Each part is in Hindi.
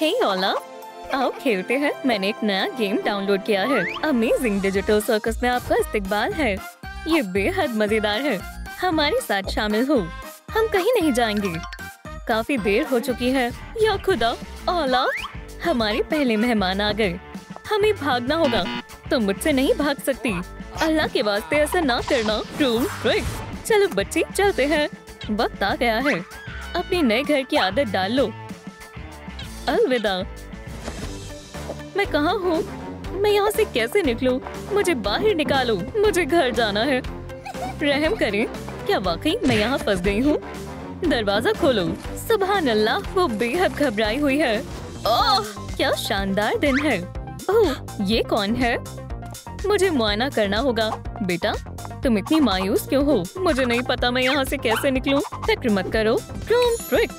हे ओला, आओ खेलते हैं। मैंने एक नया गेम डाउनलोड किया है। अमेजिंग डिजिटल सर्कस में आपका इस्तकबाल है। ये बेहद मजेदार है। हमारे साथ शामिल हो। हम कहीं नहीं जाएंगे। काफी देर हो चुकी है। या खुदा, ओला, हमारे पहले मेहमान आ गए। हमें भागना होगा। तुम मुझसे नहीं भाग सकती। अल्लाह के वास्ते ऐसा ना करना। Room trick. चलो बच्ची, चलते हैं। वक्त आ गया है। अपने नए घर की आदत डाल लो। अलविदा। मैं कहाँ हूँ? मैं यहाँ से कैसे निकलूं? मुझे बाहर निकालो। मुझे घर जाना है। रहम करें, क्या वाकई मैं यहाँ फंस गई हूँ? दरवाजा खोलो। सुभान अल्लाह, वो बेहद घबराई हुई है। ओह, क्या शानदार दिन है। ओह, ये कौन है? मुझे मुआयना करना होगा। बेटा, तुम इतनी मायूस क्यों हो? मुझे नहीं पता मैं यहाँ से कैसे निकलूं। फिक्र मत करो। Room trick.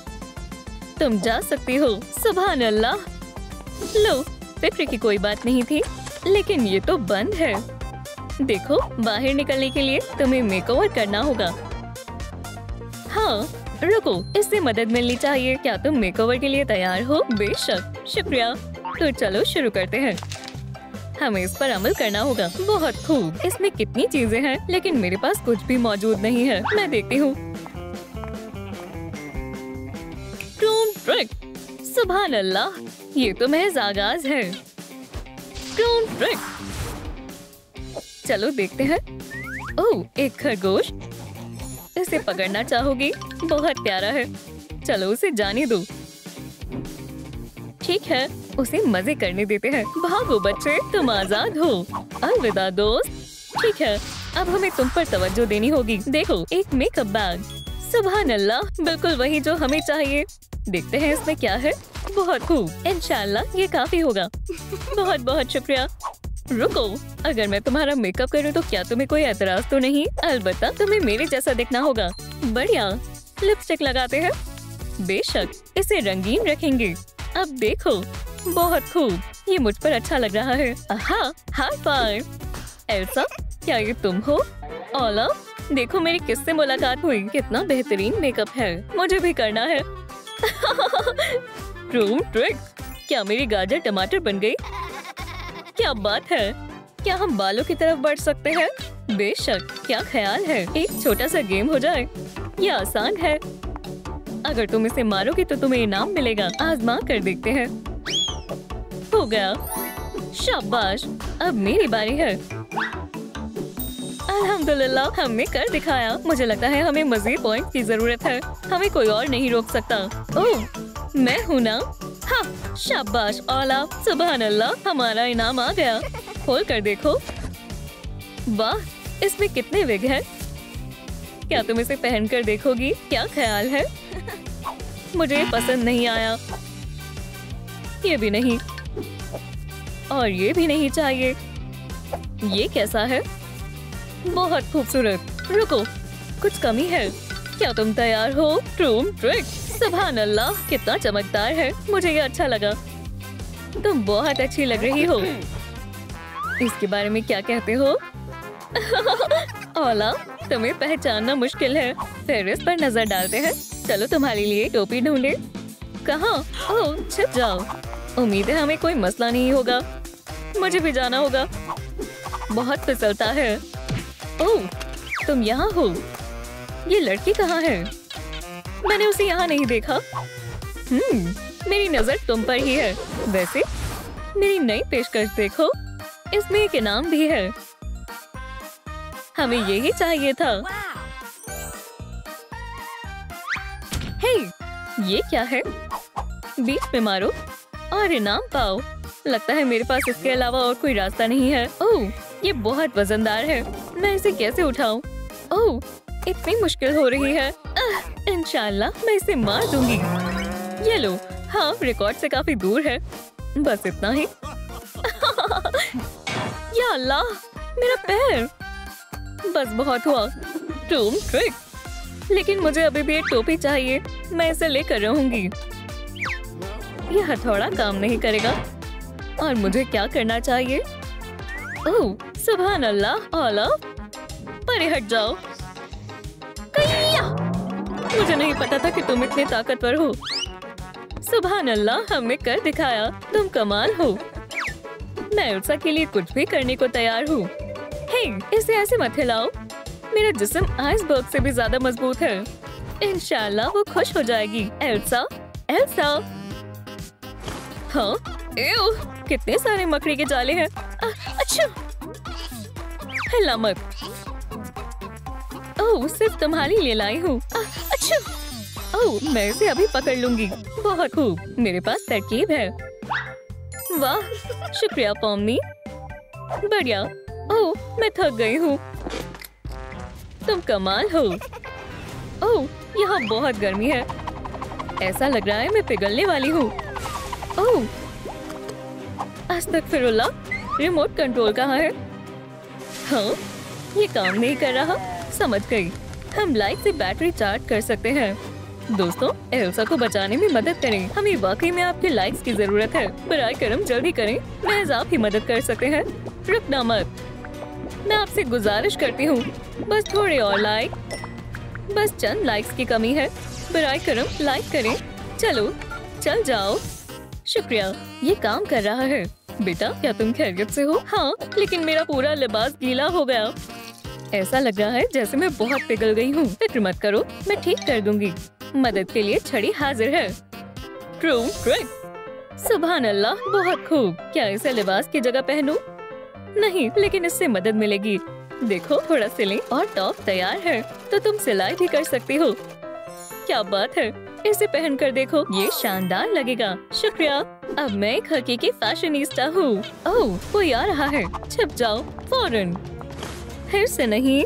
तुम जा सकती हो। सुभान अल्लाह। लो, फिक्र की कोई बात नहीं थी, लेकिन ये तो बंद है। देखो, बाहर निकलने के लिए तुम्हें मेकओवर करना होगा। हाँ, रुको, इससे मदद मिलनी चाहिए। क्या तुम मेकओवर के लिए तैयार हो? बेशक, शुक्रिया। तो चलो शुरू करते हैं। हमें इस पर अमल करना होगा। बहुत खूब। इसमें कितनी चीजें हैं, लेकिन मेरे पास कुछ भी मौजूद नहीं है। मैं देखती हूँ। Room trick. सुभान अल्लाह, ये तो महज आगाज है। Room trick. चलो देखते हैं। ओह, एक खरगोश। इसे पकड़ना चाहोगी? बहुत प्यारा है। चलो उसे जाने दो। ठीक है, उसे मजे करने देते हैं। भागो बच्चे, तुम आजाद हो। अलविदा दोस्त। ठीक है, अब हमें तुम पर तवज्जो देनी होगी। देखो, एक मेकअप बैग। सुभान अल्लाह, बिल्कुल वही जो हमें चाहिए। देखते हैं इसमें क्या है। बहुत खूब। इंशाल्लाह ये काफी होगा। बहुत बहुत शुक्रिया। रुको, अगर मैं तुम्हारा मेकअप करूं तो क्या तुम्हें कोई एतराज तो नहीं? अलबत्ता तुम्हें मेरे जैसा दिखना होगा। बढ़िया। लिपस्टिक लगाते हैं। बेशक, इसे रंगीन रखेंगे। अब देखो, बहुत खूब। ये मुझ पर अच्छा लग रहा है। आहा, हाई फाइव। एल्सा, क्या ये तुम हो? ओला, देखो मेरी किससे मुलाकात हुई। कितना बेहतरीन मेकअप है। मुझे भी करना है। Room trick. क्या मेरी गाजर टमाटर बन गई? क्या बात है। क्या हम बालों की तरफ बढ़ सकते हैं? बेशक, क्या ख्याल है। एक छोटा सा गेम हो जाए। यह आसान है। अगर तुम इसे मारोगी तो तुम्हें इनाम मिलेगा। आजमा कर देखते हैं। हो गया। शाबाश, अब मेरी बारी है। अल्हम्दुलिल्लाह, हमने कर दिखाया। मुझे लगता है हमें मजीद पॉइंट की जरूरत है। हमें कोई और नहीं रोक सकता। ओह, मैं हूँ ना? हाँ, शाबाश ओला। सुभान अल्लाह, हमारा इनाम आ गया। खोल कर देखो। वाह, इसमें कितने विग हैं। क्या तुम इसे पहन कर देखोगी? क्या ख्याल है? मुझे पसंद नहीं आया। ये भी नहीं, और ये भी नहीं चाहिए। ये कैसा है? बहुत खूबसूरत। रुको, कुछ कमी है। क्या तुम तैयार हो? Room trick. सुभान अल्लाह, कितना चमकदार है। मुझे ये अच्छा लगा। तुम बहुत अच्छी लग रही हो। इसके बारे में क्या कहते हो? ओला, तुम्हें पहचानना मुश्किल है। फिर इस पर नजर डालते हैं। चलो तुम्हारे लिए टोपी ढूंढे। कहाँ? ओह, छिप जाओ। उम्मीद है हमें कोई मसला नहीं होगा। मुझे भी जाना होगा। बहुत फिसलता है। ओह, तुम यहाँ हो। ये लड़की कहाँ है? मैंने उसे यहाँ नहीं देखा। मेरी नजर तुम पर ही है। वैसे मेरी नई पेशकश देखो। इसमें एक इनाम भी है। हमें यही चाहिए था। हे, ये क्या है? बीच में मारो और इनाम पाओ। लगता है मेरे पास इसके अलावा और कोई रास्ता नहीं है। ओह, ये बहुत वजनदार है। मैं इसे कैसे उठाऊं? ओह, इतनी मुश्किल हो रही है। इंशाल्लाह मैं इसे मार दूंगी। ये लो। हाँ, रिकॉर्ड से काफी दूर है। बस इतना ही। या अल्लाह, मेरा पैर। बस बहुत हुआ। Room trick. लेकिन मुझे अभी भी एक टोपी चाहिए। मैं इसे लेकर रहूंगी। यह हथौड़ा काम नहीं करेगा। और मुझे क्या करना चाहिए? ओह, सुभान अल्लाह। ओला, परे हट जाओ। मुझे नहीं पता था कि तुम इतने ताकतवर हो। सुभान अल्लाह, हमने कर दिखाया। तुम कमाल हो। मैं एल्सा के लिए कुछ भी करने को तैयार हूँ। हे, इसे ऐसे मत हिलाओ। मेरा जिस्म आइसबर्ग से भी ज्यादा मजबूत है। इंशाल्लाह वो खुश हो जाएगी। Elsa, Elsa. हाँ, एव, कितने सारे मकड़ी के जाले हैं। अच्छा, हिला मत। ओह, सिर्फ तुम्हारे लिए लाई हूँ। अच्छा, ओह, मैं इसे अभी पकड़ लूंगी। बहुत खूब, मेरे पास तरकीब है। वाह, शुक्रिया पॉमनी। बढ़िया। ओह, मैं थक गई हूँ। तुम कमाल हो। ओह, यहाँ बहुत गर्मी है। ऐसा लग रहा है मैं पिघलने वाली हूँ। ओह, अस्तगफिरुल्लाह, रिमोट कंट्रोल कहाँ है? हाँ, ये काम नहीं कर रहा। समझ गई, हम लाइट से बैटरी चार्ज कर सकते हैं। दोस्तों, एल्सा को बचाने में मदद करें। हमें वाकई में आपके लाइक्स की जरूरत है। बराए करम जल्दी करें, महज आप ही मदद कर सकते हैं। रुकना मत, मैं आपसे गुजारिश करती हूँ, बस थोड़े और लाइक। बस चंद लाइक्स की कमी है। बराए करम लाइक करें। चलो, चल जाओ। शुक्रिया, ये काम कर रहा है। बेटा, क्या तुम खैरियत से हो? हाँ, लेकिन मेरा पूरा लिबास गीला हो गया। ऐसा लग रहा है जैसे मैं बहुत पिघल गई हूँ। फिक्र मत करो, मैं ठीक कर दूंगी। मदद के लिए छड़ी हाजिर है। True trick. सुभान अल्लाह, बहुत खूब। क्या इसे लिबास की जगह पहनूं? नहीं, लेकिन इससे मदद मिलेगी। देखो, थोड़ा सिलें और टॉप तैयार है। तो तुम सिलाई भी कर सकती हो। क्या बात है, इसे पहन कर देखो, ये शानदार लगेगा। शुक्रिया। अब मैं एक हकीकी फैशनिस्टा हूँ। ओह, कोई आ रहा है। छिप जाओ फौरन। फिर से नहीं,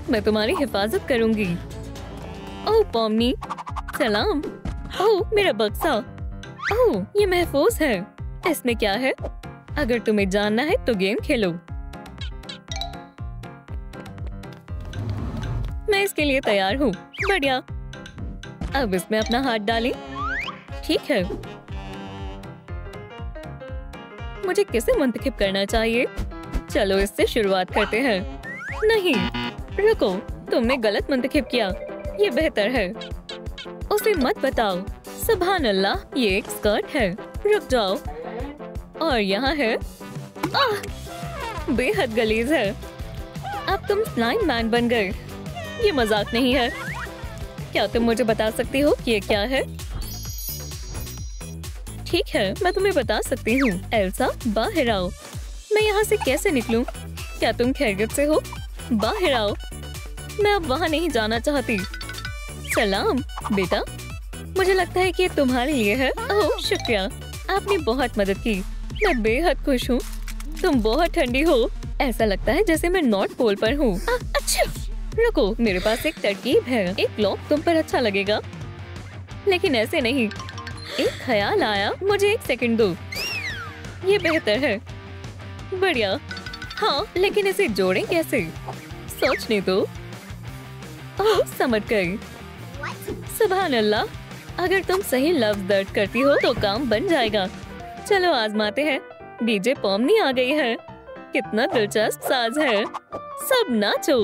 मैं तुम्हारी हिफाजत करूंगी। ओह पॉमनी, सलाम। ओह, मेरा बक्सा। ओह, ये महफूज है। इसमें क्या है? अगर तुम्हें जानना है तो गेम खेलो। मैं इसके लिए तैयार हूँ। बढ़िया। अब इसमें अपना हाथ डालें। ठीक है, मुझे किसे मुंतखब करना चाहिए? चलो, इससे शुरुआत करते हैं। नहीं, रुको, तुमने गलत मुंतखब किया। ये बेहतर है। उसे मत बताओ। सुभान अल्लाह, ये एक स्कर्ट है। रुक जाओ। और यहाँ है। बेहद गलीज है। अब तुम स्लाइम मैन बन गए। ये मजाक नहीं है। क्या तुम मुझे बता सकती हो कि ये क्या है? ठीक है, मैं तुम्हें बता सकती हूँ। एल्सा, बाहर आओ। मैं यहाँ से कैसे निकलूं? क्या तुम खैरियत से हो? बाहर आओ। मैं अब वहाँ नहीं जाना चाहती। सलाम बेटा, मुझे लगता है कि ये तुम्हारे लिए है। ओह, शुक्रिया, आपने बहुत मदद की। मैं बेहद खुश हूँ। तुम बहुत ठंडी हो। ऐसा लगता है जैसे मैं नॉर्थ पोल पर हूँ। अच्छा, रुको, मेरे पास एक तरकीब है। एक लॉक तुम पर अच्छा लगेगा, लेकिन ऐसे नहीं। एक ख्याल आया, मुझे एक सेकंड दो। ये बेहतर है। बढ़िया। हाँ, लेकिन इसे जोड़ें कैसे? सोचने दो। ओह, समझ गई। सुभान अल्लाह, अगर तुम सही लफ्ज दर्ज करती हो तो काम बन जाएगा। चलो आजमाते हैं। डीजे पॉमनी आ गई है। कितना दिलचस्प साज है। सब नाचो।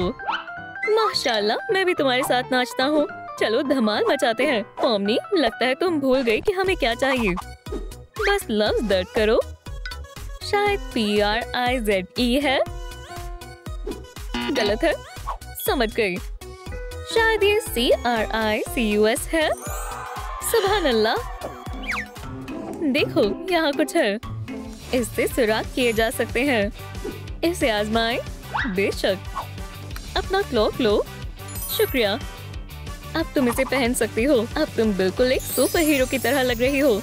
माशाल्लाह, मैं भी तुम्हारे साथ नाचता हूँ। चलो धमाल मचाते हैं। पॉमनी, लगता है तुम भूल गई कि हमें क्या चाहिए। बस लफ्ज दर्ज करो। शायद PRIZE है। गलत है। समझ गई। शायद ये CRICUS है। सुभान अल्लाह, देखो यहाँ कुछ है। इससे सुराग किए जा सकते हैं। इसे आजमाएं। बेशक। अपना क्लॉक लो। शुक्रिया। अब तुम इसे पहन सकती हो। अब तुम बिल्कुल एक सुपर हीरो की तरह लग रही हो।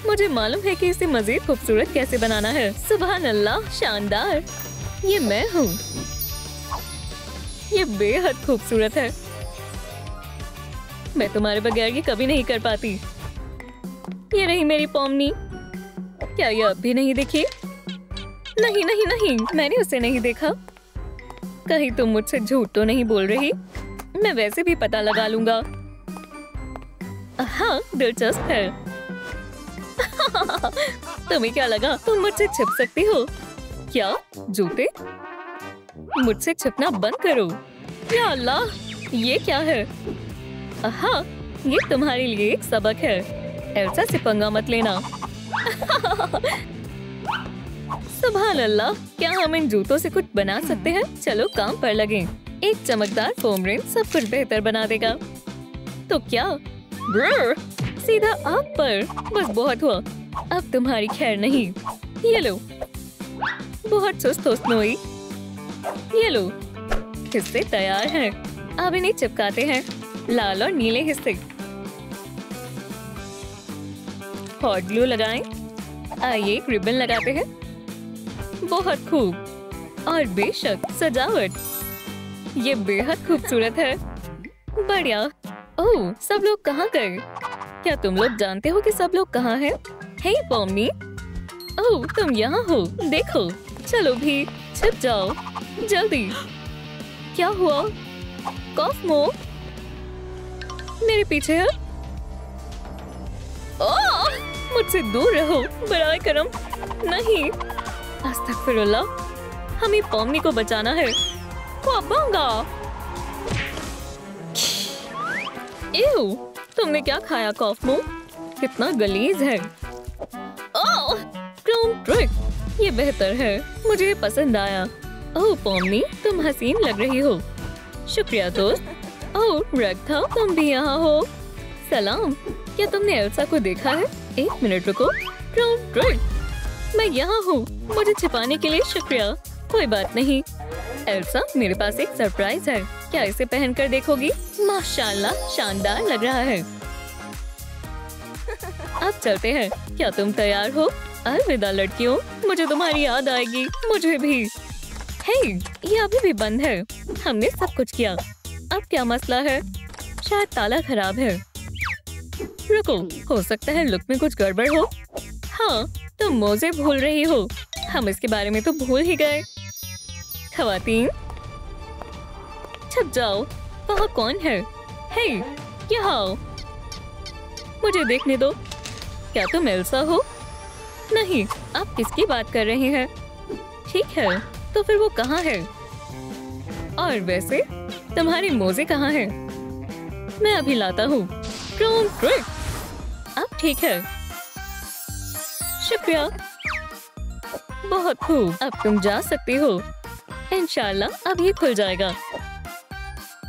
मुझे मालूम है कि इसे मजीद खूबसूरत कैसे बनाना है। सुभान अल्लाह, शानदार। ये मैं हूँ। ये बेहद खूबसूरत है। मैं तुम्हारे बगैर ये कभी नहीं कर पाती। ये रही मेरी पॉमनी। क्या ये अब भी नहीं दिखी? नहीं नहीं नहीं, मैंने उसे नहीं देखा। कहीं तुम मुझसे झूठ तो नहीं बोल रही? मैं वैसे भी पता लगा लूंगा। हाँ, दिलचस्प है। तुम्हें क्या लगा तुम मुझसे छिप सकती हो? क्या जूते? मुझसे छिपना बंद करो। या अल्लाह, ये क्या है? हाँ, ये तुम्हारे लिए एक सबक है। एल्सा से पंगा मत लेना। सुभान अल्लाह, क्या हम इन जूतों से कुछ बना सकते हैं? चलो काम पर लगें। एक चमकदार फोम रिंग सब कुछ बेहतर बना देगा। तो क्या? सीधा आग पर। बस बहुत हुआ, अब तुम्हारी खैर नहीं। ये लो। बहुत सुस्त हो स्नोई। ये लो, हिस्से तैयार हैं। अब इन्हें चिपकाते हैं। लाल और नीले हिस्से। हॉट ग्लू लगाएं। आइए एक रिबन लगाते हैं। बहुत खूब। और बेशक सजावट, ये बेहद खूबसूरत है। बढ़िया। ओह, सब लोग कहाँ गए? क्या तुम लोग जानते हो कि सब लोग कहाँ हैं? हे पॉम्नी, ओह तुम यहाँ हो। देखो, चलो भी छिप जाओ जल्दी। क्या हुआ? कॉस्मो मेरे पीछे है। ओह, मुझसे दूर रहो बराए करम। नहीं, अस्तगफिरुल्लाह, हमें पॉम्नी को बचाना है। पापांगा। एव, तुमने क्या खाया कॉस्मो? कितना गलीज है। ओह, क्रोम ट्रिक, ये बेहतर है। मुझे पसंद आया। ओह पॉम्नी, तुम हसीन लग रही हो। शुक्रिया दोस्त। ओह रक्था, तुम भी यहाँ हो। सलाम, क्या तुमने एल्सा को देखा है? एक मिनट रुको। क्रोम ट्रिक, मैं यहाँ हूँ। मुझे छिपाने के लिए शुक्रिया। कोई बात नहीं। एल्सा, मेरे पास एक सरप्राइज है। क्या इसे पहनकर देखोगी? माशाल्लाह, शानदार लग रहा है। अब चलते हैं। क्या तुम तैयार हो? अलविदा लड़कियों, मुझे तुम्हारी याद आएगी। मुझे भी। हे, ये अभी भी बंद है। हमने सब कुछ किया। अब क्या मसला है? शायद ताला खराब है। रुको, हो सकता है लुक में कुछ गड़बड़ हो। हाँ, तुम मोजे भूल रही हो। हम इसके बारे में तो भूल ही गए। खवातीन, छुप जाओ। वहाँ कौन है? हे, यहाँ आओ। मुझे देखने दो। क्या तुम एल्सा हो? नहीं, आप किसकी बात कर रहे हैं? ठीक है, तो फिर वो कहाँ है? और वैसे तुम्हारे मोजे कहाँ हैं? मैं अभी लाता हूँ। Chrome trick. अब ठीक है। शुक्रिया। बहुत खूब, अब तुम जा सकती हो। इंशाल्लाह अब ये खुल जाएगा।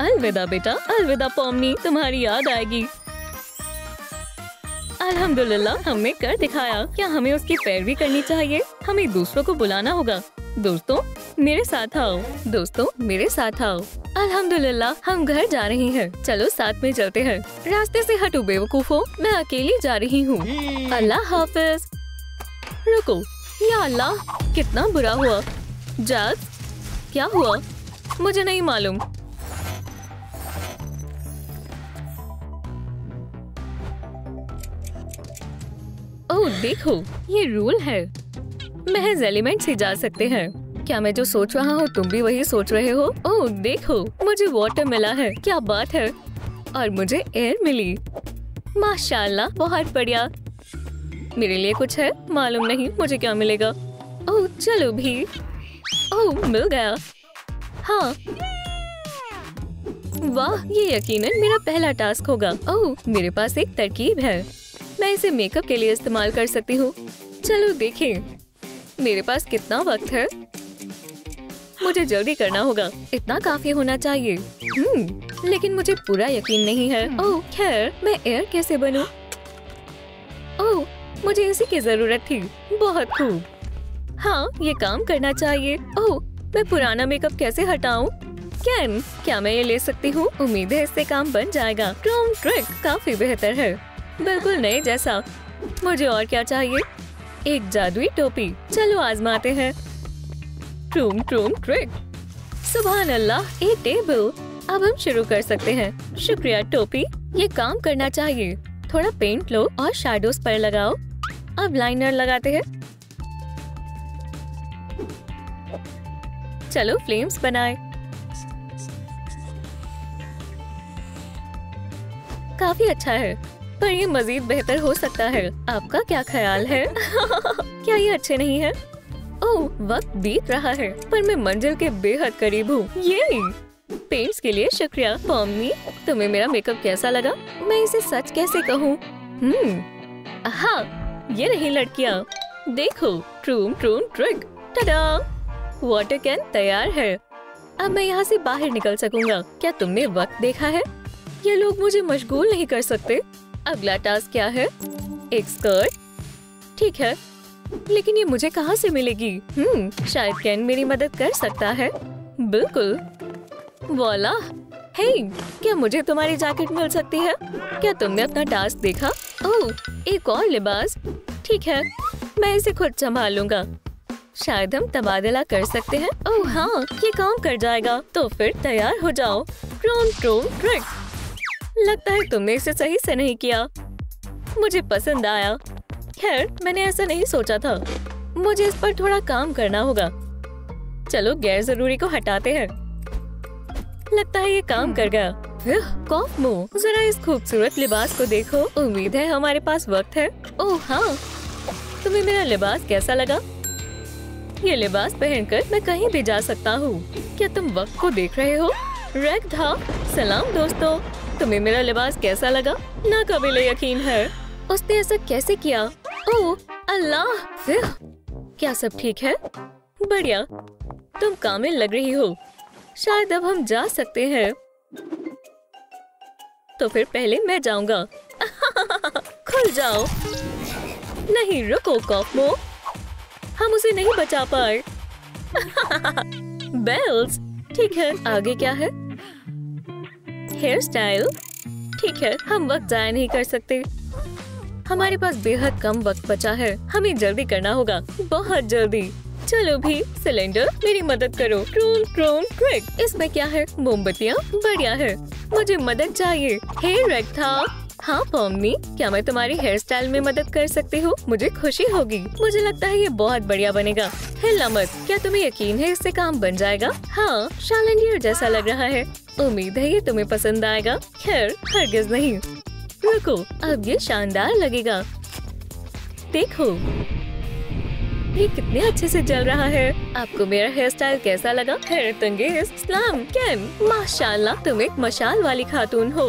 अलविदा बेटा। अलविदा पॉम्नी, तुम्हारी याद आएगी। अल्हम्दुलिल्लाह, हमने कर दिखाया। क्या हमें उसकी पैरवी करनी चाहिए? हमें दूसरों को बुलाना होगा। दोस्तों मेरे साथ आओ। दोस्तों मेरे साथ आओ। अल्हम्दुलिल्लाह, हम घर जा रहे हैं। चलो साथ में चलते हैं। रास्ते से हटो बेवकूफों, मैं अकेली जा रही हूँ। अल्लाह हाफिज। रुको, या अल्लाह, कितना बुरा हुआ। जाग, क्या हुआ? मुझे नहीं मालूम। ओह देखो, ये रूल है। महज एलिमेंट से जा सकते हैं। क्या मैं जो सोच रहा हूँ तुम भी वही सोच रहे हो? ओह देखो, मुझे वाटर मिला है। क्या बात है। और मुझे एयर मिली। माशाल्लाह, बहुत बढ़िया। मेरे लिए कुछ है? मालूम नहीं मुझे क्या मिलेगा। ओह चलो भी। ओह मिल गया। हाँ, वाह, ये यकीनन मेरा पहला टास्क होगा। ओह मेरे पास एक तरकीब है। मैं इसे मेकअप के लिए इस्तेमाल कर सकती हूँ। चलो देखें मेरे पास कितना वक्त है। मुझे जल्दी करना होगा। इतना काफी होना चाहिए। लेकिन मुझे पूरा यकीन नहीं है। ओह खैर, मैं एयर कैसे बनूं? ओह मुझे इसी की जरूरत थी। बहुत खूब। हाँ, ये काम करना चाहिए। ओह, मैं पुराना मेकअप कैसे हटाऊं? कैन, क्या मैं ये ले सकती हूँ? उम्मीद है इससे काम बन जाएगा। क्रोम ट्रिक काफी बेहतर है, बिल्कुल नए जैसा। मुझे और क्या चाहिए? एक जादुई टोपी। चलो आजमाते हैं। Chrome trick. सुभान अल्लाह, एक टेबल। अब हम शुरू कर सकते हैं। शुक्रिया टोपी, ये काम करना चाहिए। थोड़ा पेंट लो और शैडोज पर लगाओ। अब लाइनर लगाते हैं। चलो फ्लेम्स बनाए। काफी अच्छा है, पर ये मजीद बेहतर हो सकता है। आपका क्या ख्याल है? क्या ये अच्छे नहीं है? ओह, वक्त बीत रहा है, पर मैं मंजिल के बेहद करीब हूँ। ये पेंट्स के लिए शुक्रिया पॉम्नी। तुम्हें मेरा मेकअप कैसा लगा? मैं इसे सच कैसे कहूँ? हाँ, ये रही लड़कियाँ। देखो, ट्रूम ट्रूम ट्रिक। टाडा! वाटर कैन तैयार है। अब मैं यहाँ से बाहर निकल सकूंगा। क्या तुमने वक्त देखा है? ये लोग मुझे मशगूल नहीं कर सकते। अगला टास्क क्या है? एक स्कर्ट। ठीक है, लेकिन ये मुझे कहाँ से मिलेगी? शायद कैन मेरी मदद कर सकता है। बिल्कुल। वाला! हे, क्या मुझे तुम्हारी जैकेट मिल सकती है? क्या तुमने अपना टास्क देखा? ओह, एक और लिबास। ठीक है, मैं इसे खुद संभाल लूंगा। शायद हम तबादला कर सकते हैं। ओह हाँ, ये काम कर जाएगा। तो फिर तैयार हो जाओ। ट्रूम ट्रूम ट्रिक। लगता है तुमने इसे सही से नहीं किया। मुझे पसंद आया। खैर, मैंने ऐसा नहीं सोचा था। मुझे इस पर थोड़ा काम करना होगा। चलो गैर जरूरी को हटाते हैं। लगता है ये काम कर गया। कॉफ मुंह, जरा इस खूबसूरत लिबास को देखो। उम्मीद है हमारे पास वक्त है। ओह हाँ, तुम्हें मेरा लिबास कैसा लगा? ये लिबास पहनकर मैं कहीं भी जा सकता हूँ। क्या तुम वक्त को देख रहे हो? रेग था। सलाम दोस्तों, तुम्हें मेरा लिबास कैसा लगा? नाकाबिले यकीन है। उसने ऐसा कैसे किया? ओह अल्लाह! क्या सब ठीक है? बढ़िया, तुम कामिल लग रही हो। शायद अब हम जा सकते हैं। तो फिर पहले मैं जाऊंगा। खुल जाओ। नहीं रुको कॉफमो, हम उसे नहीं बचा पाए। बेल्स, ठीक है, आगे क्या है? Hair style. ठीक है, हम वक्त जाया नहीं कर सकते। हमारे पास बेहद कम वक्त बचा है। हमें जल्दी करना होगा, बहुत जल्दी। चलो भी, सिलेंडर मेरी मदद करो। ट्रूम ट्रूम ट्रिक। इसमें क्या है? मोमबत्तियाँ। बढ़िया है, मुझे मदद चाहिए। हेयर रेग था। हाँ पॉम्नी, क्या मैं तुम्हारी हेयर स्टाइल में मदद कर सकती हूँ? मुझे खुशी होगी। मुझे लगता है ये बहुत बढ़िया बनेगा। हिलना मत। क्या तुम्हें यकीन है इससे काम बन जाएगा? हाँ, शैलेंडियर जैसा लग रहा है। उम्मीद है ये तुम्हें पसंद आएगा। खैर, हरगिज नहीं। रुको, अब ये शानदार लगेगा। देखो, ये कितने अच्छे से जल रहा है। आपको मेरा हेयर स्टाइल कैसा लगा? हैरत अंगेज। सलाम कैन, माशाल्लाह, तुम एक मशाल वाली खातून हो।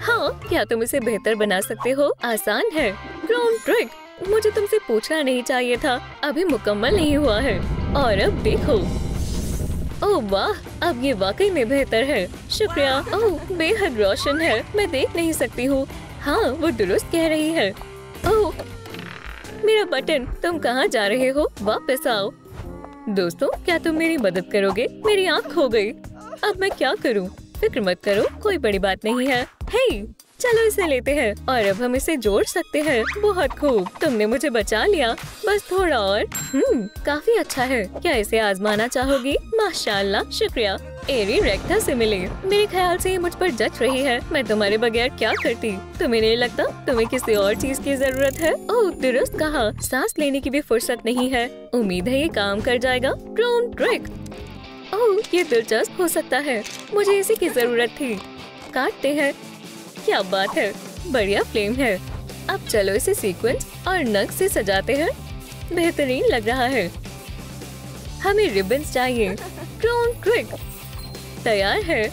हाँ, क्या तुम इसे बेहतर बना सकते हो? आसान है। ट्रूम ट्रिक। मुझे तुमसे पूछना नहीं चाहिए था। अभी मुकम्मल नहीं हुआ है। और अब देखो। ओह वाह, अब ये वाकई में बेहतर है। शुक्रिया। ओह, बेहद रोशन है। मैं देख नहीं सकती हूँ। हाँ, वो दुरुस्त कह रही है। ओह मेरा बटन, तुम कहाँ जा रहे हो? वापस आओ। दोस्तों, क्या तुम मेरी मदद करोगे? मेरी आँख खो गई। अब मैं क्या करूँ? फिक्र मत करो, कोई बड़ी बात नहीं है। हे, चलो इसे लेते हैं और अब हम इसे जोड़ सकते हैं। बहुत खूब, तुमने मुझे बचा लिया। बस थोड़ा और। काफी अच्छा है। क्या इसे आजमाना चाहोगी? माशाल्लाह, शुक्रिया। एरी रेक्टा से मिले। मेरे ख्याल से ये मुझ पर जच रही है। मैं तुम्हारे बगैर क्या करती? तुम्हें नहीं लगता तुम्हें किसी और चीज की जरूरत है? ओह, दुरुस्त कहा। सांस लेने की भी फुर्सत नहीं है। उम्मीद है ये काम कर जाएगा। ट्रूम ट्रिक। ओह, ये दिलचस्प हो सकता है। मुझे इसी की जरूरत थी। काटते हैं। क्या बात है, बढ़िया फ्लेम है। अब चलो इसे सीक्वेंस और नग से सजाते हैं। बेहतरीन लग रहा है। हमें रिबन्स चाहिए। ट्रूम ट्रिक तैयार है।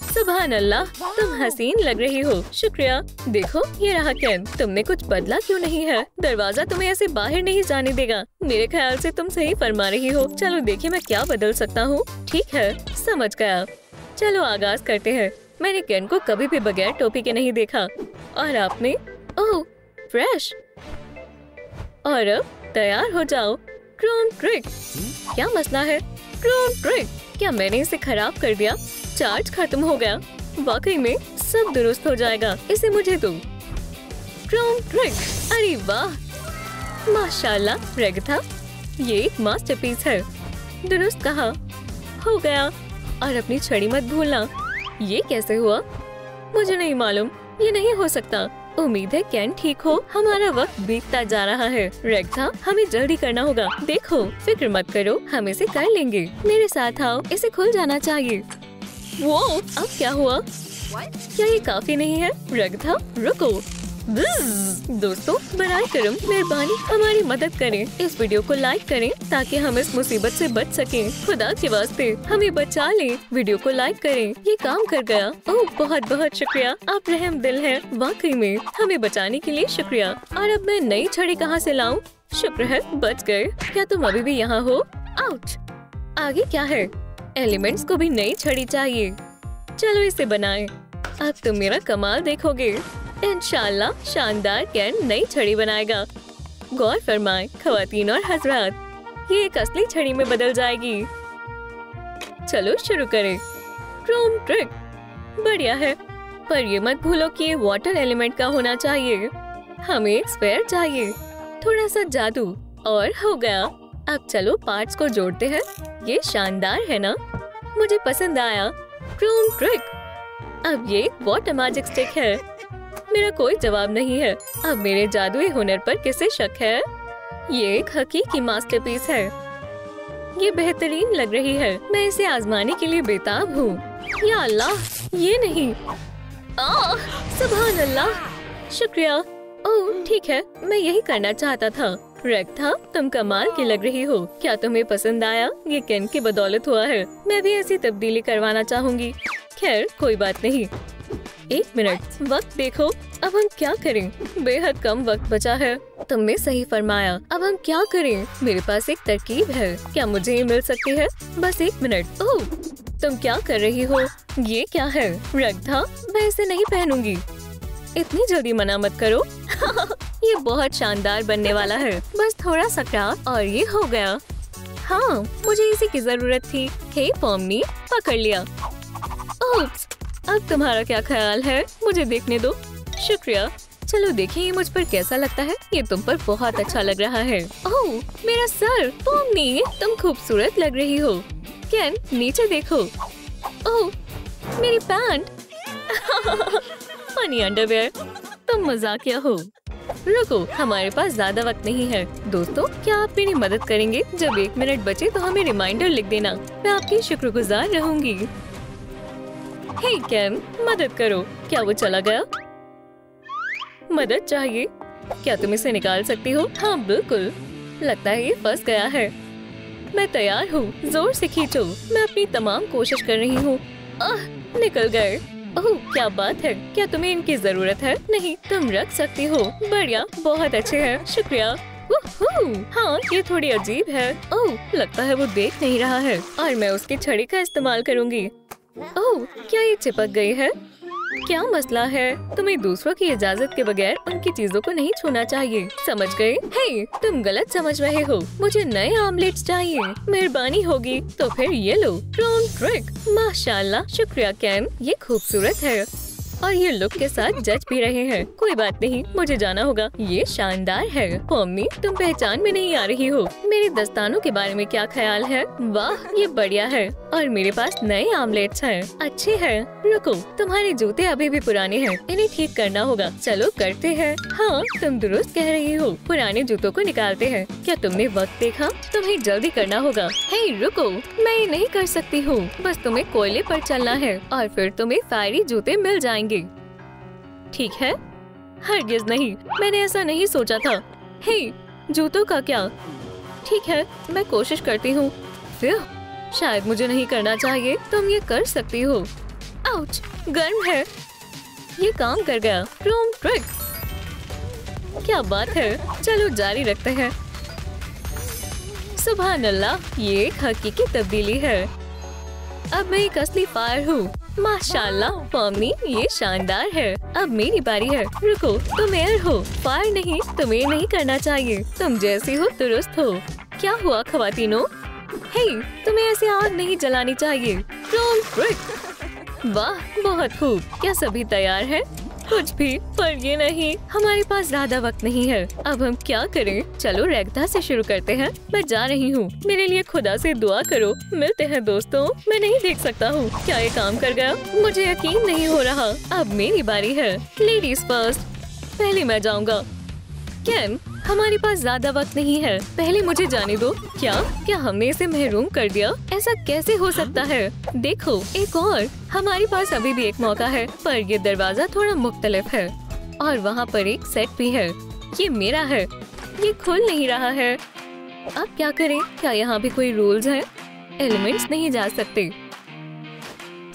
सुभान अल्लाह, तुम हसीन लग रही हो। शुक्रिया। देखो, ये रहा कैन। तुमने कुछ बदला क्यों नहीं है? दरवाजा तुम्हें ऐसे बाहर नहीं जाने देगा। मेरे ख्याल से तुम सही फरमा रही हो। चलो देखिए मैं क्या बदल सकता हूँ। ठीक है, समझ गया। चलो आगाज करते हैं। मैंने कैन को कभी भी बगैर टोपी के नहीं देखा। और आपने? ओह, फ्रेश। और अब तैयार हो जाओ। ट्रूम ट्रिक। क्या मसला है? ट्रूम ट्रिक। क्या मैंने इसे खराब कर दिया? चार्ज खत्म हो गया। वाकई में सब दुरुस्त हो जाएगा। इसे मुझे दो। ट्रूम ट्रिक। अरे वाह, माशाल्लाह, रेग था। ये एक मास्टरपीस है। दुरुस्त कहा। हो गया। और अपनी छड़ी मत भूलना। ये कैसे हुआ? मुझे नहीं मालूम। ये नहीं हो सकता। उम्मीद है कैन ठीक हो। हमारा वक्त बीतता जा रहा है। रेग था, हमें जल्दी करना होगा। देखो, फिक्र मत करो, हम इसे कर लेंगे। मेरे साथ आओ, इसे खुल जाना चाहिए। वो अब क्या हुआ? क्या ये काफी नहीं है? रेग था, रुको। दोस्तों बराए करम मेहरबानी हमारी मदद करें, इस वीडियो को लाइक करें ताकि हम इस मुसीबत से बच सकें। खुदा के वास्ते हमें बचा लें। वीडियो को लाइक करें। ये काम कर गया। ओह बहुत बहुत शुक्रिया, आप रहम दिल हैं। वाकई में हमें बचाने के लिए शुक्रिया। और अब मैं नई छड़ी कहाँ से लाऊं? शुक्र है बच गए। क्या तुम अभी भी यहाँ हो? आउच! आगे क्या है? एलिमेंट्स को भी नई छड़ी चाहिए। चलो इसे बनाएं। अब तुम मेरा कमाल देखोगे। इंशाल्लाह शानदार कैन नई छड़ी बनाएगा। गौर फरमाएं ख्वातीन और हजरात, ये एक असली छड़ी में बदल जाएगी। चलो शुरू करें। क्रोम ट्रिक बढ़िया है, पर ये मत भूलो कि ये वाटर एलिमेंट का होना चाहिए। हमें एक स्फेयर चाहिए, थोड़ा सा जादू और हो गया। अब चलो पार्ट्स को जोड़ते हैं। ये शानदार है ना? मुझे पसंद आया। Chrome trick. अब ये वाटर मैजिक स्टिक है। मेरा कोई जवाब नहीं है। अब मेरे जादुई हुनर पर किसे शक है? ये एक हकीकी मास्टरपीस है। ये बेहतरीन लग रही है। मैं इसे आजमाने के लिए बेताब हूँ। या अल्लाह, ये नहीं। सुभान अल्लाह, शुक्रिया। ओह ठीक है, मैं यही करना चाहता था। रेक्था, तुम कमाल की लग रही हो। क्या तुम्हें पसंद आया? ये केन की बदौलत हुआ है। मैं भी ऐसी तब्दीली करवाना चाहूँगी। खैर कोई बात नहीं। 1 मिनट, वक्त देखो। अब हम क्या करें? बेहद कम वक्त बचा है। तुमने सही फरमाया। अब हम क्या करें? मेरे पास एक तरकीब है। क्या मुझे ये मिल सकती है? बस 1 मिनट। ओह, तुम क्या कर रही हो? ये क्या है? रेक्था, मैं इसे नहीं पहनूंगी। इतनी जल्दी मना मत करो। ये बहुत शानदार बनने वाला है। बस थोड़ा सा क्राफ्ट और ये हो गया। हाँ, मुझे इसी की जरूरत थी। हे पॉमनी, पकड़ लिया। ओप्स, अब तुम्हारा क्या ख्याल है? मुझे देखने दो। शुक्रिया। चलो देखिए ये मुझ पर कैसा लगता है। ये तुम पर बहुत अच्छा लग रहा है। ओह मेरा सर। पॉमनी, तुम खूबसूरत लग रही हो। केन, नीचे देखो। ओह मेरी पैंट। Funny underwear. तुम मजाकिया हो। रुको, हमारे पास ज्यादा वक्त नहीं है। दोस्तों, क्या आप मेरी मदद करेंगे? जब 1 मिनट बचे तो हमें रिमाइंडर लिख देना। मैं आपकी शुक्रगुजार रहूंगी। हे केन, मदद करो। क्या वो चला गया? मदद चाहिए। क्या तुम इसे निकाल सकती हो? हाँ बिल्कुल। लगता है ये फंस गया है। मैं तैयार हूँ। जोर से खींचो। मैं अपनी तमाम कोशिश कर रही हूँ। निकल गए। ओह क्या बात है। क्या तुम्हें इनकी जरूरत है? नहीं, तुम रख सकती हो। बढ़िया, बहुत अच्छे हैं। शुक्रिया। हाँ, ये थोड़ी अजीब है। ओह लगता है वो देख नहीं रहा है और मैं उसकी छड़ी का इस्तेमाल करूँगी। ओह क्या ये चिपक गई है? क्या मसला है? तुम्हें दूसरों की इजाजत के बगैर उनकी चीजों को नहीं छूना चाहिए। समझ गए? हे, तुम गलत समझ रहे हो। मुझे नए ऑमलेट्स चाहिए। मेहरबानी होगी। तो फिर ये लो। Chrome trick. माशाल्लाह, शुक्रिया केन, ये खूबसूरत है और ये लुक के साथ जज भी रहे हैं। कोई बात नहीं, मुझे जाना होगा। ये शानदार है। मम्मी, तुम पहचान में नहीं आ रही हो। मेरे दस्तानों के बारे में क्या ख्याल है? वाह, ये बढ़िया है और मेरे पास नए आमलेट्स हैं। अच्छे हैं। रुको, तुम्हारे जूते अभी भी पुराने हैं। इन्हें ठीक करना होगा। चलो करते हैं। हाँ, तुम दुरुस्त कह रही हो। पुराने जूतों को निकालते हैं। क्या तुमने वक्त देखा? तुम्हें जल्दी करना होगा। हे रुको, मैं ये नहीं कर सकती हूँ। बस तुम्हें कोयले पर चलना है और फिर तुम्हें फायरी जूते मिल जाएंगे। ठीक है? हरगिज़ नहीं, मैंने ऐसा नहीं सोचा था। हे, जूतों का क्या? ठीक है, मैं कोशिश करती हूँ। शायद मुझे नहीं करना चाहिए। तुम ये कर सकती हो। आउच, गर्म है। ये काम कर गया। Chrome trick. क्या बात है। चलो जारी रखते हैं। सुभान अल्लाह, ये एक हकीकी तब्दीली है। अब मैं एक असली फायर हूँ। माशाल्लाह पॉमनी, ये शानदार है। अब मेरी बारी है। रुको, तुम एयर हो, फायर नहीं। तुम्हें नहीं करना चाहिए। तुम जैसी हो दुरुस्त हो। क्या हुआ ख्वातीनो? हे, तुम्हें ऐसे आग नहीं जलानी चाहिए। Chrome trick. वाह, बहुत खूब। क्या सभी तैयार हैं? कुछ भी, पर ये नहीं। हमारे पास ज्यादा वक्त नहीं है। अब हम क्या करें? चलो रेक्था से शुरू करते हैं। मैं जा रही हूँ। मेरे लिए खुदा से दुआ करो। मिलते हैं दोस्तों। मैं नहीं देख सकता हूँ। क्या ये काम कर गया? मुझे यकीन नहीं हो रहा। अब मेरी बारी है। Ladies first. पहले मैं जाऊँगा। केन, हमारे पास ज्यादा वक्त नहीं है। पहले मुझे जाने दो। क्या हमने इसे महरूम कर दिया? ऐसा कैसे हो सकता है? देखो, एक और। हमारे पास अभी भी एक मौका है, पर ये दरवाजा थोड़ा मुख्तलिफ है और वहाँ पर एक सेट भी है। ये मेरा है। ये खुल नहीं रहा है। अब क्या करें? क्या यहाँ भी कोई रूल्स है? एलिमेंट्स नहीं जा सकते।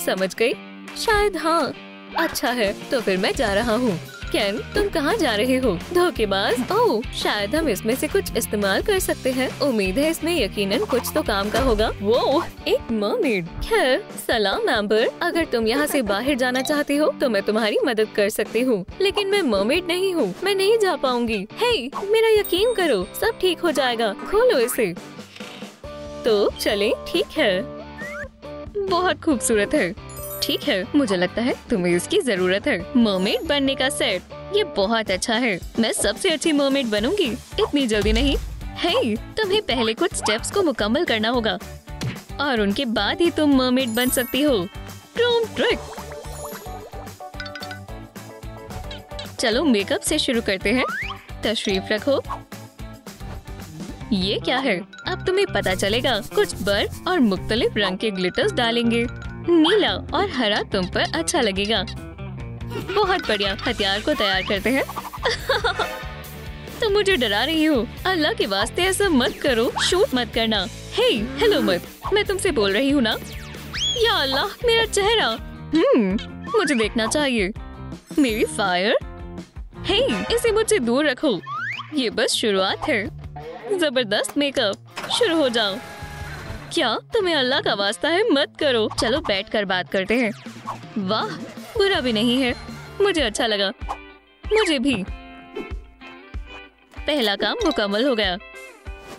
समझ गई? शायद हाँ। अच्छा है, तो फिर मैं जा रहा हूँ। केन, तुम कहाँ जा रहे हो? धोखेबाज। ओह, शायद हम इसमें से कुछ इस्तेमाल कर सकते हैं। उम्मीद है इसमें यकीनन कुछ तो काम का होगा। वो एक मरमेड। खैर, सलाम एम्बर। अगर तुम यहाँ से बाहर जाना चाहती हो तो मैं तुम्हारी मदद कर सकती हूँ, लेकिन मैं मरमेड नहीं हूँ। मैं नहीं जा पाऊंगी। हे, मेरा यकीन करो, सब ठीक हो जाएगा। खोलो इसे। तो चले, ठीक है। बहुत खूबसूरत है। ठीक है, मुझे लगता है तुम्हें इसकी जरूरत है। मरमेड बनने का सेट, ये बहुत अच्छा है। मैं सबसे अच्छी मरमेड बनूंगी। इतनी जल्दी नहीं। हे, तुम्हें पहले कुछ स्टेप्स को मुकम्मल करना होगा और उनके बाद ही तुम मरमेड बन सकती हो। ट्रूम ट्रिक। चलो मेकअप से शुरू करते हैं। तशरीफ रखो। ये क्या है? अब तुम्हें पता चलेगा। कुछ बर्फ और मुख्तलिफ रंग के ग्लिटर्स डालेंगे। नीला और हरा तुम पर अच्छा लगेगा। बहुत बढ़िया। हथियार को तैयार करते हैं। तुम मुझे डरा रही हो। अल्लाह के वास्ते ऐसा मत करो। शूट मत करना। हे, हेलो मत। मैं तुमसे बोल रही हूँ ना। या अल्लाह, मेरा चेहरा। मुझे देखना चाहिए। मेरी फायर। हे, इसे मुझसे दूर रखो। ये बस शुरुआत है। जबरदस्त मेकअप। शुरू हो जाओ। क्या तुम्हें अल्लाह का वास्ता है? मत करो। चलो बैठकर बात करते हैं। वाह, बुरा भी नहीं है। मुझे अच्छा लगा। मुझे भी। पहला काम मुकम्मल हो गया।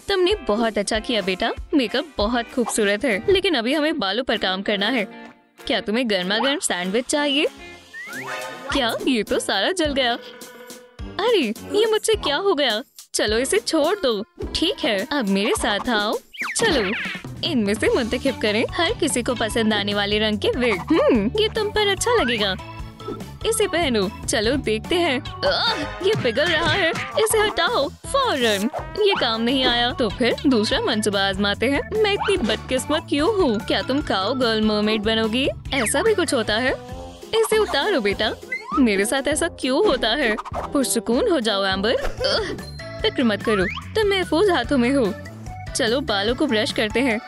तुमने बहुत अच्छा किया बेटा। मेकअप बहुत खूबसूरत है, लेकिन अभी हमें बालों पर काम करना है। क्या तुम्हें गर्मा गर्म सैंडविच चाहिए? क्या ये तो सारा जल गया। अरे, ये मुझसे क्या हो गया? चलो इसे छोड़ दो। ठीक है, अब मेरे साथ आओ। चलो इनमें से मुंतखब करें हर किसी को पसंद आने वाले रंग के विग। ये तुम पर अच्छा लगेगा। इसे पहनो। चलो देखते हैं। ये पिघल रहा है। इसे हटाओ फौरन। ये काम नहीं आया तो फिर दूसरा मंसूबा आजमाते हैं। मैं इतनी बदकिस्मत क्यों हूँ? क्या तुम काओ गर्ल मरमेड बनोगी? ऐसा भी कुछ होता है? इसे उतारो बेटा। मेरे साथ ऐसा क्यों होता है? पुरसुकून हो जाओ एम्बर। फिक्र मत करो, तुम महफूज हाथों में हो। चलो बालों को ब्रश करते हैं।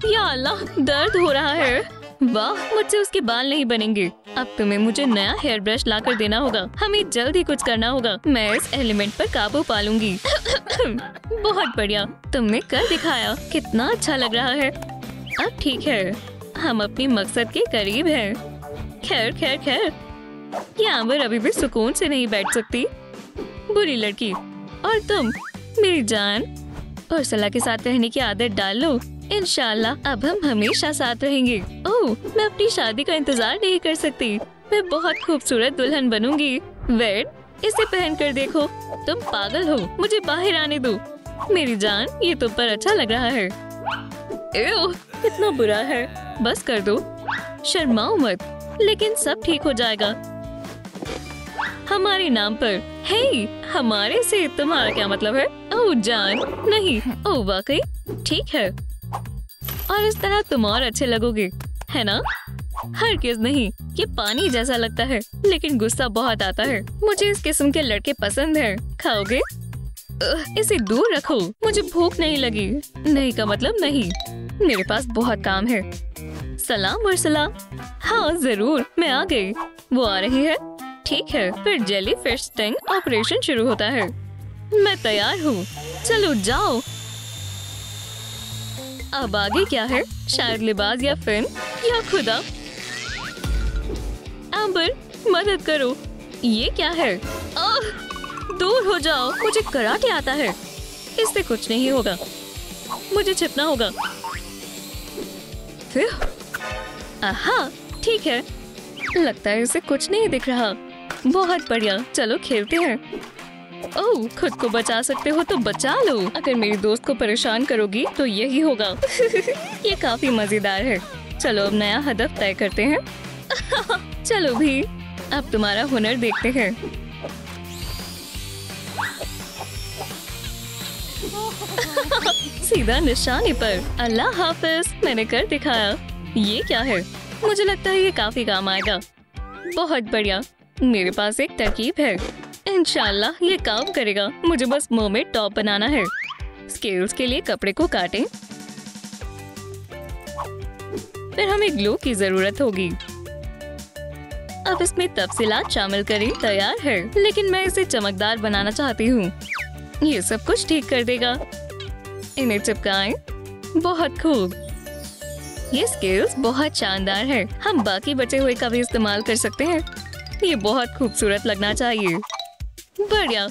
या अल्लाह, दर्द हो रहा है। वाह, मुझसे उसके बाल नहीं बनेंगे। अब तुम्हें मुझे नया हेयर ब्रश लाकर देना होगा। हमें जल्द ही कुछ करना होगा। मैं इस एलिमेंट पर काबू पा लूंगी। बहुत बढ़िया, तुमने कर दिखाया। कितना अच्छा लग रहा है। अब ठीक है, हम अपनी मकसद के करीब हैं। खैर खैर खैर, ये एम्बर अभी भी सुकून से नहीं बैठ सकती। बुरी लड़की। और तुम मेरी जान, उर्सला के साथ रहने की आदत डाल लो। इंशाल्लाह अब हम हमेशा साथ रहेंगे। ओह, मैं अपनी शादी का इंतजार नहीं कर सकती। मैं बहुत खूबसूरत दुल्हन बनूंगी। वेट, इसे पहन कर देखो। तुम पागल हो। मुझे बाहर आने दो। मेरी जान, ये तुम पर अच्छा लग रहा है। एह, कितना बुरा है। बस कर दो। शर्माओ मत। लेकिन सब ठीक हो जाएगा हमारे नाम पर। हे, हमारे से तुम्हारा क्या मतलब है? ओह जान, नहीं। ओह वाकई, ठीक है। और इस तरह तुम और अच्छे लगोगे, है ना? हरगिज़ नहीं। ये पानी जैसा लगता है, लेकिन गुस्सा बहुत आता है। मुझे इस किस्म के लड़के पसंद हैं। खाओगे? इसे दूर रखो। मुझे भूख नहीं लगी। नहीं का मतलब नहीं। मेरे पास बहुत काम है। सलाम उर्सला। हाँ जरूर, मैं आ गई। वो आ रही है? ठीक है, फिर जेली फिश स्टिंग ऑपरेशन शुरू होता है। मैं तैयार हूँ। चलो जाओ। अब आगे क्या है? शायद लिबास या फिन या खुदा। एम्बर, मदद करो। ये क्या है? दूर हो जाओ। मुझे कराटे आता है। इससे कुछ नहीं होगा। मुझे छिपना होगा। आहा, ठीक है। लगता है इसे कुछ नहीं दिख रहा। बहुत बढ़िया, चलो खेलते हैं। ओह, खुद को बचा सकते हो तो बचा लो। अगर मेरी दोस्त को परेशान करोगी तो यही होगा। ये काफी मजेदार है। चलो अब नया हदफ तय करते हैं। चलो भी, अब तुम्हारा हुनर देखते हैं। सीधा निशाने पर। अल्लाह हाफिज, मैंने कर दिखाया। ये क्या है? मुझे लगता है ये काफी काम आएगा। बहुत बढ़िया। मेरे पास एक तरकीब है। इंशाल्लाह ये काम करेगा। मुझे बस मरमेड टॉप बनाना है। स्केल्स के लिए कपड़े को काटें। फिर हमें ग्लू की जरूरत होगी। अब इसमें तफसीलात शामिल करें। तैयार है, लेकिन मैं इसे चमकदार बनाना चाहती हूँ। ये सब कुछ ठीक कर देगा। इन्हें चिपकाएं। बहुत खूब। ये स्केल्स बहुत शानदार है। हम बाकी बचे हुए का भी इस्तेमाल कर सकते हैं। ये बहुत खूबसूरत लगना चाहिए। बढ़िया।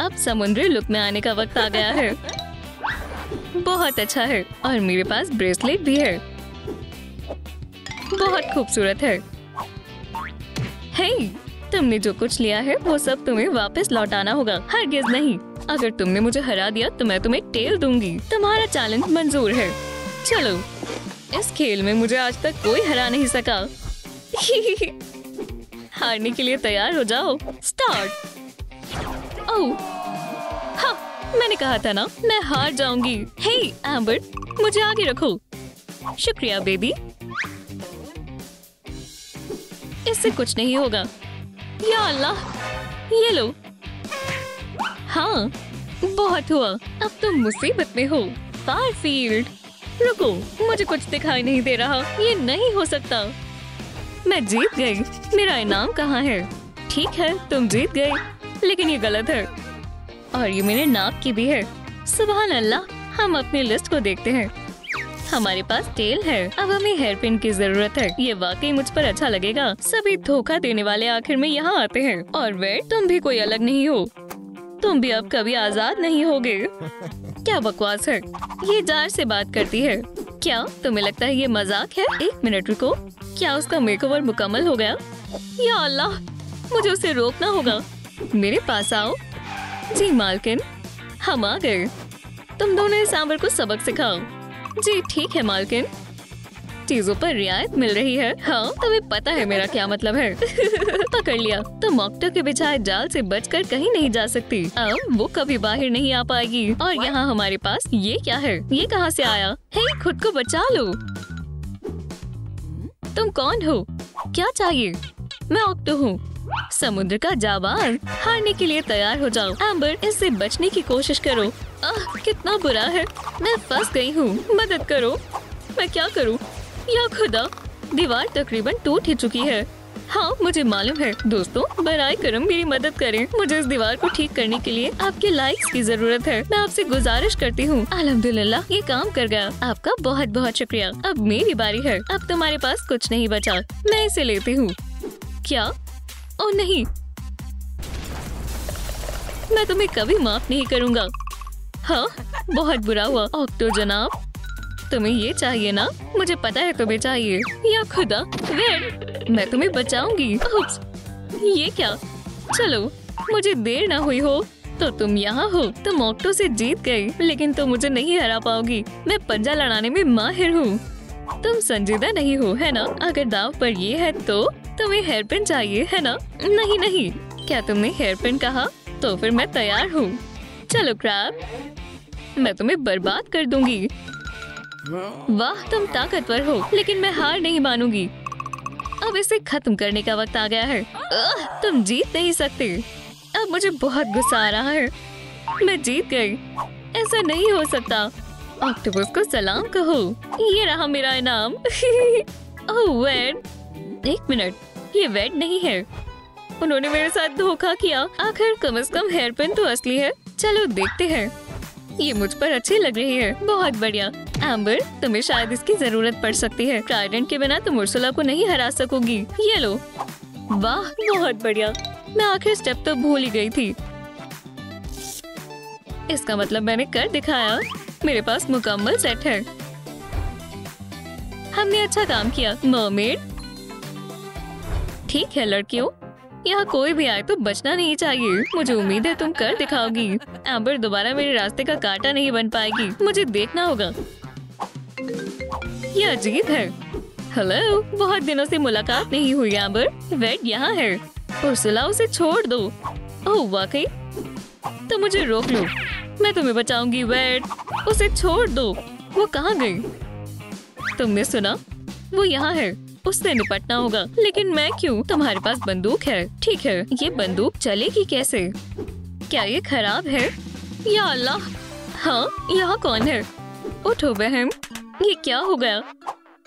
अब समुद्री लुक में आने का वक्त आ गया है। बहुत अच्छा है। और मेरे पास ब्रेसलेट भी है। बहुत खूबसूरत है। हे, तुमने जो कुछ लिया है वो सब तुम्हें वापस लौटाना होगा। हरगिज़ नहीं। अगर तुमने मुझे हरा दिया तो मैं तुम्हें टेल दूंगी। तुम्हारा चैलेंज मंजूर है। चलो, इस खेल में मुझे आज तक कोई हरा नहीं सका। हारने के लिए तैयार हो जाओ। स्टार्ट। ओह, हाँ, मैंने कहा था ना मैं हार जाऊंगी। हे एम्बर, मुझे आगे रखो। शुक्रिया बेबी। इससे कुछ नहीं होगा। या अल्लाह, ये लो। हाँ, बहुत हुआ। अब तुम मुसीबत में हो। फारफील्ड, रुको, मुझे कुछ दिखाई नहीं दे रहा। ये नहीं हो सकता। मैं जीत गई। मेरा इनाम कहाँ है? ठीक है, तुम जीत गए, लेकिन ये गलत है। और ये मेरे नाप की भी है। सुभान अल्लाह। हम अपनी लिस्ट को देखते हैं। हमारे पास टेल है। अब हमें हेयर पिन की जरूरत है। ये वाकई मुझ पर अच्छा लगेगा। सभी धोखा देने वाले आखिर में यहाँ आते हैं। और वे, तुम भी कोई अलग नहीं हो। तुम भी अब कभी आजाद नहीं होगे। क्या बकवास है। ये जार से बात करती है। क्या तुम्हें लगता है ये मजाक है? एक मिनट रुको। क्या उसका मेकओवर मुकम्मल हो गया? या अल्लाह, मुझे उसे रोकना होगा। मेरे पास आओ। जी मालकिन, हम आ गए। तुम दोनों इस सांबर को सबक सिखाओ। जी ठीक है मालकिन। चीजों पर रियायत मिल रही है। हाँ, तुम्हें पता है मेरा क्या मतलब है। पकड़ लिया। तुम ऑक्टो के बिछाए जाल से बचकर कहीं नहीं जा सकती। अब वो कभी बाहर नहीं आ पाएगी। और यहाँ हमारे पास ये क्या है? ये कहाँ से आया? हे, खुद को बचा लो। तुम कौन हो? क्या चाहिए? मैं ऑक्टो हूँ, समुद्र का जाबाज। हारने के लिए तैयार हो जाओ। एम्बर, इससे बचने की कोशिश करो। कितना बुरा है। मैं फंस गई हूँ। मदद करो। मैं क्या करूँ? या खुदा, दीवार तकरीबन टूट ही चुकी है। हाँ, मुझे मालूम है। दोस्तों, बराए करम मेरी मदद करें। मुझे इस दीवार को ठीक करने के लिए आपके लाइक्स की जरूरत है। मैं आपसे गुजारिश करती हूँ। अल्हम्दुलिल्लाह, ये काम कर गया। आपका बहुत बहुत शुक्रिया। अब मेरी बारी है। अब तुम्हारे पास कुछ नहीं बचा। मैं इसे लेती हूँ। क्या? ओह नहीं, मैं तुम्हें कभी माफ नहीं करूँगा। हाँ, बहुत बुरा हुआ। ऑक्टो जनाब, तुम्हें ये चाहिए ना? मुझे पता है तुम्हें चाहिए। या खुदा, वेड, मैं तुम्हें बचाऊंगी। उप्स, ये क्या? चलो, मुझे देर ना हुई हो तो तुम यहाँ हो। तुम ऑक्टो से जीत गई, लेकिन तुम मुझे नहीं हरा पाओगी। मैं पंजा लड़ाने में माहिर हूँ। तुम संजीदा नहीं हो, है ना? अगर दाव पर ये है तो तुम्हें हेयर पिन चाहिए, है ना? नहीं नहीं, क्या तुमने हेयर पिन कहा? तो फिर मैं तैयार हूँ। चलो क्रैब, मैं तुम्हें बर्बाद कर दूंगी। वाह, तुम ताकतवर हो, लेकिन मैं हार नहीं मानूंगी। अब इसे खत्म करने का वक्त आ गया है। तुम जीत नहीं सकते। अब मुझे बहुत गुस्सा आ रहा है। मैं जीत गई। ऐसा नहीं हो सकता। ऑक्टोपस को सलाम कहो। ये रहा मेरा इनाम। ओह वेड, एक मिनट, ये वेड नहीं है। उन्होंने मेरे साथ धोखा किया। आखिर कम से कम हेयर पिन तो असली है। चलो देखते हैं। ये मुझ पर अच्छी लग रही है। बहुत बढ़िया। एम्बर, तुम्हें शायद इसकी जरूरत पड़ सकती है। ट्राइडेंट के बिना तुम उर्सुला को नहीं हरा सकोगी। ये लो। वाह, बहुत बढ़िया। मैं आखिर स्टेप तो भूल ही गई थी। इसका मतलब मैंने कर दिखाया। मेरे पास मुकम्मल सेट है। हमने अच्छा काम किया मरमेड। ठीक है लड़कियों, यहाँ कोई भी आए तो बचना नहीं चाहिए। मुझे उम्मीद है तुम कर दिखाओगी। एम्बर दोबारा मेरे रास्ते का कांटा नहीं बन पाएगी। मुझे देखना होगा। ये अजीब है। हेलो, बहुत दिनों से मुलाकात नहीं हुई एम्बर। वेड यहाँ है। उर्सुला, उसे छोड़ दो। ओह वाकई? तो मुझे रोक लो। मैं तुम्हें बचाऊंगी वेड। उसे छोड़ दो। वो कहाँ गई? तुमने सुना? वो यहाँ है। उससे निपटना होगा। लेकिन मैं क्यों? तुम्हारे पास बंदूक है। ठीक है, ये बंदूक चलेगी कैसे? क्या ये खराब है? या अल्लाह! हाँ, यहाँ कौन है? उठो बहन, ये क्या हो गया?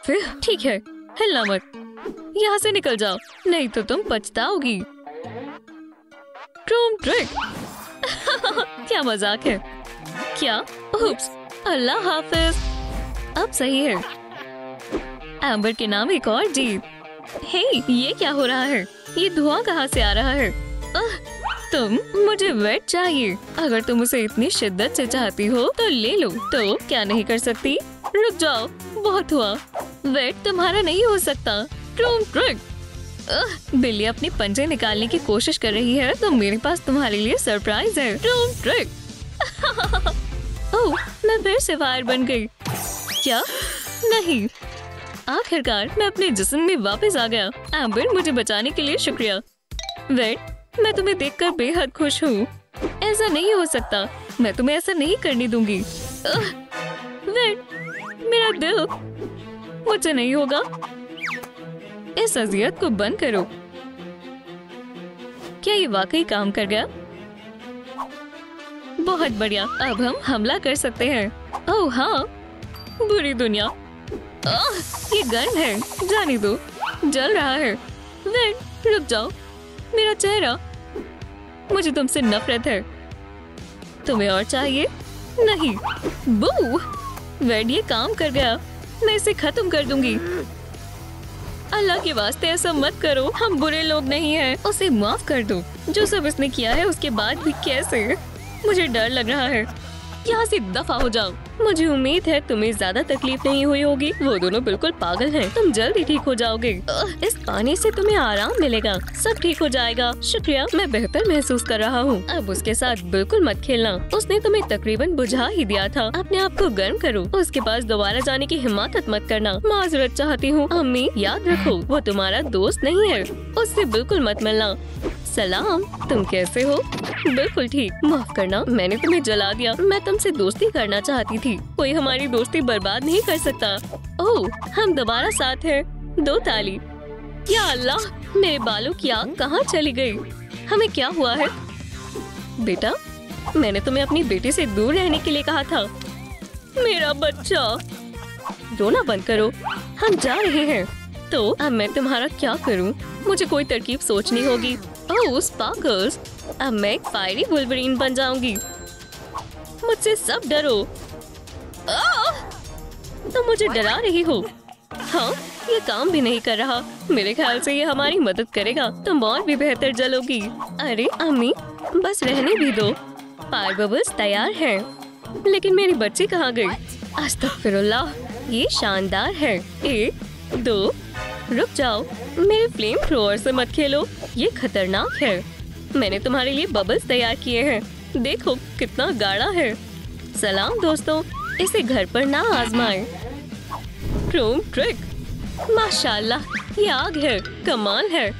फिर ठीक है, हिलना मत। यहाँ से निकल जाओ, नहीं तो तुम पछताओगी। ट्रूम ट्रिक। क्या मजाक है? क्या? उप्स, अल्लाह हाफिज। अब सही है। एम्बर के नाम एक और जीत। हे, ये क्या हो रहा है? ये धुआं कहाँ से आ रहा है? मुझे वेट चाहिए। अगर तुम उसे इतनी शिद्दत से चाहती हो तो ले लो। तो क्या नहीं कर सकती? रुक जाओ, बहुत हुआ। वेट तुम्हारा नहीं हो सकता। ट्रूम ट्रिक। बिल्ली अपने पंजे निकालने की कोशिश कर रही है, तो मेरे पास तुम्हारे लिए सरप्राइज है। ट्रूम ट्रिक। ओह, मैं फिर से फायर बन गई। क्या? नहीं, आखिरकार मैं अपने जिस्म में वापस आ गया। एम्बर, मुझे बचाने के लिए शुक्रिया। वेट, मैं तुम्हें देखकर बेहद खुश हूँ। ऐसा नहीं हो सकता, मैं तुम्हें ऐसा नहीं करने दूंगी। वेट, मेरा दिल। मुझे नहीं होगा। इस अजियत को बंद करो। क्या ये वाकई काम कर गया? बहुत बढ़िया, अब हम हमला कर सकते हैं। ओह हाँ, बुरी दुनिया। ये गन है, जाने दो, जल रहा है। वेट, रुक जाओ, मेरा चेहरा। मुझे तुमसे नफरत है। तुम्हें और चाहिए? नहीं। बू! वेट, ये काम कर गया। मैं इसे खत्म कर दूंगी। अल्लाह के वास्ते ऐसा मत करो, हम बुरे लोग नहीं हैं। उसे माफ कर दो। जो सब इसने किया है उसके बाद भी कैसे? मुझे डर लग रहा है। यहाँ से दफा हो जाओ। मुझे उम्मीद है तुम्हें ज्यादा तकलीफ नहीं हुई होगी। वो दोनों बिल्कुल पागल हैं। तुम जल्दी ठीक हो जाओगे। इस पानी से तुम्हें आराम मिलेगा। सब ठीक हो जाएगा। शुक्रिया, मैं बेहतर महसूस कर रहा हूँ। अब उसके साथ बिल्कुल मत खेलना। उसने तुम्हें तकरीबन बुझा ही दिया था। अपने आप को गर्म करो। उसके पास दोबारा जाने की हिम्मत मत करना। माजरत चाहती हूँ। अम्मी, याद रखो, वो तुम्हारा दोस्त नहीं है। उससे बिल्कुल मत मिलना। सलाम, तुम कैसे हो? बिल्कुल ठीक। माफ करना, मैंने तुम्हें जला दिया। मैं तुमसे दोस्ती करना चाहती थी। कोई हमारी दोस्ती बर्बाद नहीं कर सकता। ओह, हम दोबारा साथ हैं। दो ताली। या अल्लाह, मेरे बालों की आग कहाँ चली गई? हमें क्या हुआ है? बेटा, मैंने तुम्हें अपनी बेटी से दूर रहने के लिए कहा था। मेरा बच्चा। रोना बंद करो, हम जा रहे हैं। तो अब मैं तुम्हारा क्या करूं? मुझे कोई तरकीब सोचनी होगी। ओह स्पार्कल्स, अब मैं एक फायरी वुल्वरीन बन जाऊंगी। मुझसे सब डरो। तुम मुझे डरा रही हो। हाँ, ये काम भी नहीं कर रहा। मेरे ख्याल से ये हमारी मदद करेगा। तुम और भी बेहतर जलोगी। अरे अम्मी, बस रहने भी दो। फायर बबल्स तैयार हैं। लेकिन मेरी बच्ची कहाँ गई? अस्तगफिरुल्लाह, ये शानदार है। 1, 2, रुक जाओ। मेरे फ्लेम थ्रोअर से मत खेलो, ये खतरनाक है। मैंने तुम्हारे लिए बबल्स तैयार किए हैं। देखो कितना गाढ़ा है। सलाम दोस्तों, इसे घर पर ना आजमाएं। ट्रूम ट्रिक। माशाल्लाह, ये आग है, कमाल है।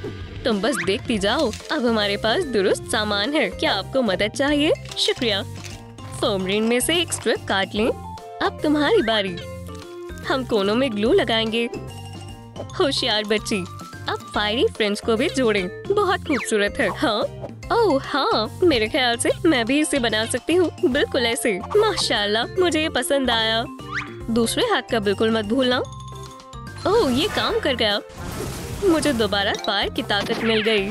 तुम बस देखती जाओ। अब हमारे पास दुरुस्त सामान है। क्या आपको मदद चाहिए? शुक्रिया। फोम रिंग में से एक स्ट्रिप काट लें। अब तुम्हारी बारी। हम कोनों में ग्लू लगाएंगे। होशियार बच्ची। अब फायरी फ्रेंच को भी जोड़ें। बहुत खूबसूरत है। हाँ, ओह हाँ, मेरे ख्याल से मैं भी इसे बना सकती हूँ। बिल्कुल ऐसे। माशाल्लाह, मुझे ये पसंद आया। दूसरे हाथ का बिल्कुल मत भूलना। ओह, ये काम कर गया। मुझे दोबारा फायर की ताकत मिल गई।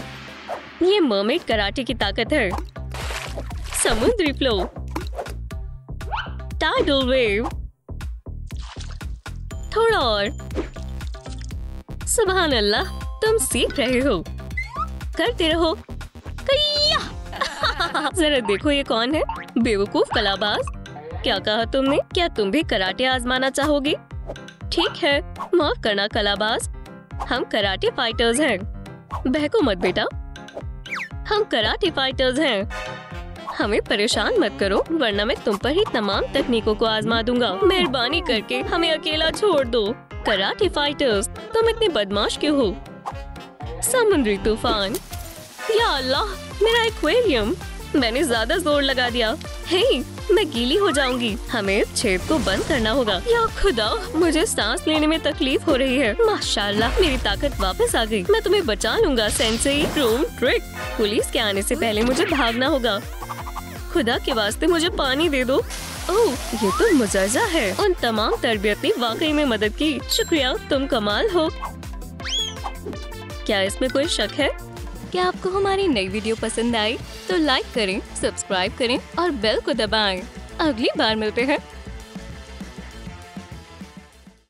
ये मरमेड कराटे की ताकत है। समुद्री फ्लो, टाइडल वेव, थोड़ा और। सुभान अल्लाह, तुम सीख रहे हो। करते रहो। जरा देखो ये कौन है? बेवकूफ कलाबाज। क्या कहा तुमने? क्या तुम भी कराटे आजमाना चाहोगी? ठीक है, माफ करना कलाबाज। हम कराटे फाइटर्स हैं। बहको मत बेटा, हम कराटे फाइटर्स हैं। हमें परेशान मत करो, वरना मैं तुम पर ही तमाम तकनीकों को आजमा दूंगा। मेहरबानी करके हमें अकेला छोड़ दो। कराटे फाइटर्स, तुम इतने बदमाश क्यों हो? समुद्री तूफान। या अल्लाह, मेरा एक्वेरियम। मैंने ज्यादा जोर लगा दिया। हे, मैं गीली हो जाऊंगी। हमें इस छेद को बंद करना होगा। या खुदा, मुझे सांस लेने में तकलीफ हो रही है। माशाल्लाह, मेरी ताकत वापस आ गई। मैं तुम्हें बचा लूंगा सेंसेई। Room trick. पुलिस के आने से पहले मुझे भागना होगा। खुदा के वास्ते मुझे पानी दे दो। ओह, ये तो मुजर्जा है। उन तमाम तरबियत ने वाकई में मदद की। शुक्रिया, तुम कमाल हो। क्या इसमें कोई शक है? क्या आपको हमारी नई वीडियो पसंद आई? तो लाइक करें, सब्सक्राइब करें और बेल को दबाएं। अगली बार मिलते हैं।